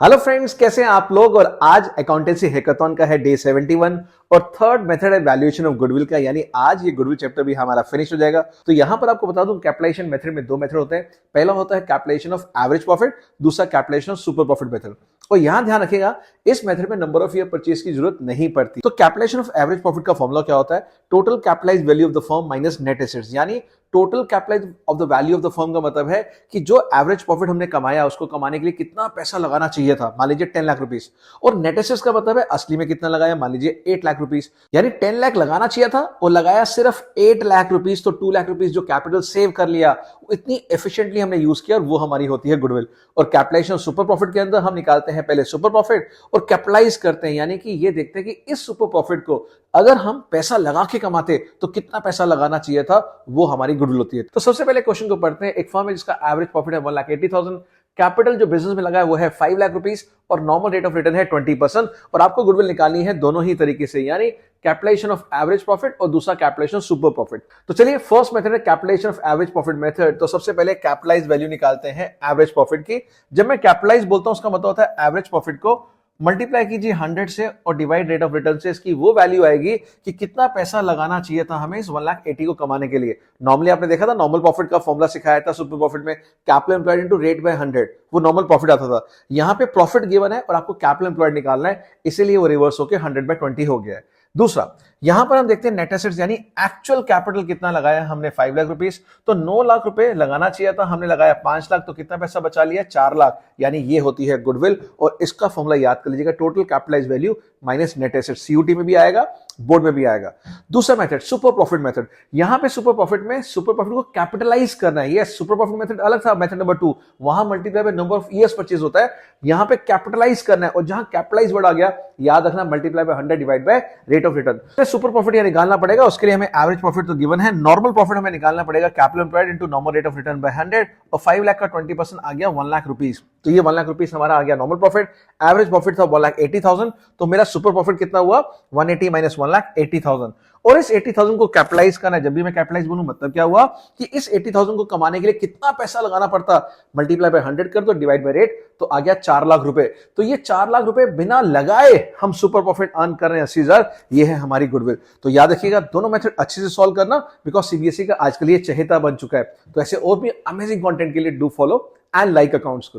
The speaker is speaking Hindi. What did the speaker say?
हेलो फ्रेंड्स, कैसे हैं आप लोग। और आज अकाउंटेंसी हैकाथॉन का है डे 71 और थर्ड मेथड है वैल्यूएशन ऑफ गुडविल का, यानी आज ये गुडविल चैप्टर भी हमारा फिनिश हो जाएगा। तो यहां पर आपको बता दूं, कैपिटलाइजेशन मेथड में दो मेथड होते हैं। पहला होता है कैपिटलाइजेशन ऑफ एवरेज प्रॉफिट, दूसरा capitalization of super profit method. और यहां ध्यान रखिएगा, इस मेथड में नंबर ऑफ ईयर परचेज की जरूरत नहीं पड़ती। तो कैपिटलाइजेशन ऑफ एवरेज प्रॉफिट का फॉर्मूला क्या होता है? Total capitalised value of the firm minus net assets, यानी total capitalise of the value of the firm का मतलब है कि जो एवरेज प्रॉफिट हमने कमाया उसको कमाने के लिए कितना पैसा लगाना चाहिए था। मान लीजिए 10 लाख रुपीस, और नेट एसेट्स का मतलब है असली में कितना लगाया, मान लीजिए 8 लाख रुपीस। यानी 10 लाख लगाना चाहिए था और लगाया सिर्फ 8 लाख रुपीस, तो 2 लाख रुपीस जो कैपिटल सेव कर लिया, इतनी एफिशिएंटली हमने यूज किया, और वो हमारी होती है गुडविल। और कैपिटलाइजेशन सुपर प्रॉफिट के अंदर हम निकालते हैं पहले सुपर प्रॉफिट और कैपिटलाइज करते हैं, यानी कि ये देखते हैं कि इस सुपर प्रॉफिट को अगर हम पैसा लगा के कमाते तो कितना पैसा लगाना चाहिए था, वो हमारी गुडविल होती है। तो सबसे पहले क्वेश्चन को पढ़ते हैं। एक फर्म है जिसका एवरेज प्रॉफिट है 1,80,000, कैपिटल जो बिजनेस में लगा है वो है 5 लाख रुपीस और नॉर्मल रेट ऑफ रिटर्न है 20%। और आपको गुडविल निकालनी है दोनों ही तरीके से, यानी कैपिटलाइजेशन ऑफ एवरेज प्रॉफिट और दूसरा कैपिटलाइजेशन सुपर प्रॉफिट। तो चलिए, फर्स्ट मेथड है capitalization of average profit method. तो सबसे पहले कैपिटलाइज वैल्यू निकालते हैं एवरेज प्रॉफिट की। जब मैं कैपिटलाइज बोलता हूं उसका मतलब होता है एवरेज प्रॉफिट को मल्टीप्लाई कीजिए 100 से और डिवाइड रेट ऑफ रिटर्न से, इसकी वो वैल्यू आएगी कि कितना पैसा लगाना चाहिए था हमें इस 1,80,000 को कमाने के लिए। नॉर्मली आपने देखा था, नॉर्मल प्रॉफिट का फॉर्मूला सिखाया था सुपर प्रॉफिट में, capital employed into rate by 100, वो नॉर्मल प्रॉफिट आता था। यहां पे प्रॉफिट गिवन है और आपको कैपिटल एम्प्लॉयड निकालना है, इसीलिए वो रिवर्स होकर 100/20 हो गया है। दूसरा, यहां पर हम देखते हैं नेट एसेट्स, यानी एक्चुअल कैपिटल कितना लगाया हमने 5 लाख रुपीस, तो 9 लाख रुपए लगाना चाहिए था, हमने लगाया 5 लाख, तो कितना पैसा बचा लिया, 4 लाख, यानी ये होती है गुडविल। और इसका फॉर्मूला याद कर लीजिएगा, total capitalize value minus net assets. CUET में भी आएगा, बोर्ड में भी आएगा। दूसरा मेथड सुपर प्रॉफिट मेथड। यहां पे सुपर प्रॉफिट में सुपर प्रॉफिट को कैपिटलाइज करना है। यस, सुपर प्रॉफिट मेथड अलग था, मेथड नंबर 2, वहां multiply by number of years purchase होता है। यहां पे कैपिटलाइज करना है, और जहां कैपिटलाइज वर्ड आ गया, याद रखना multiply by 100 divide by rate of return. Super profit यह निकालना पड़ेगा, उसके लिए हमें एवरेज प्रॉफिट तो गिवन है, नॉर्मल प्रॉफिट हमें निकालना पड़ेगा capital employed into normal rate of return by 100, और 5 लाख का 20% आ गया 1 लाख रुपीस। तो ये 1 लाख रुपीस हमारा आ गया नॉर्मल प्रॉफिट। एवरेज प्रॉफिट था 1,80,000, तो मेरा सुपर प्रॉफिट कितना हुआ, 180 माइनस 1,80,000। और इस 80,000 को कैपिटलाइज करना है। जब भी मैं कैपिटलाइज बोलूं मतलब क्या हुआ कि इस 80,000 को कमाने के लिए कितना पैसा लगाना पड़ता, मल्टीप्लाई बाय 100 कर दो, डिवाइड बाय रेट, तो आ गया 4 लाख रुपए। तो ये 4 लाख रुपए बिना लगाए हम सुपर प्रॉफिट अर्न कर रहे हैं 80,000, ये है हमारी गुडविल। तो याद रखिएगा, दोनों मेथड अच्छे से सॉल्व करना, बिकॉज सीबीएसई का आजकल ये चहेता बन चुका है। तो ऐसे और भी अमेजिंग कंटेंट के लिए do follow and like accounts करो।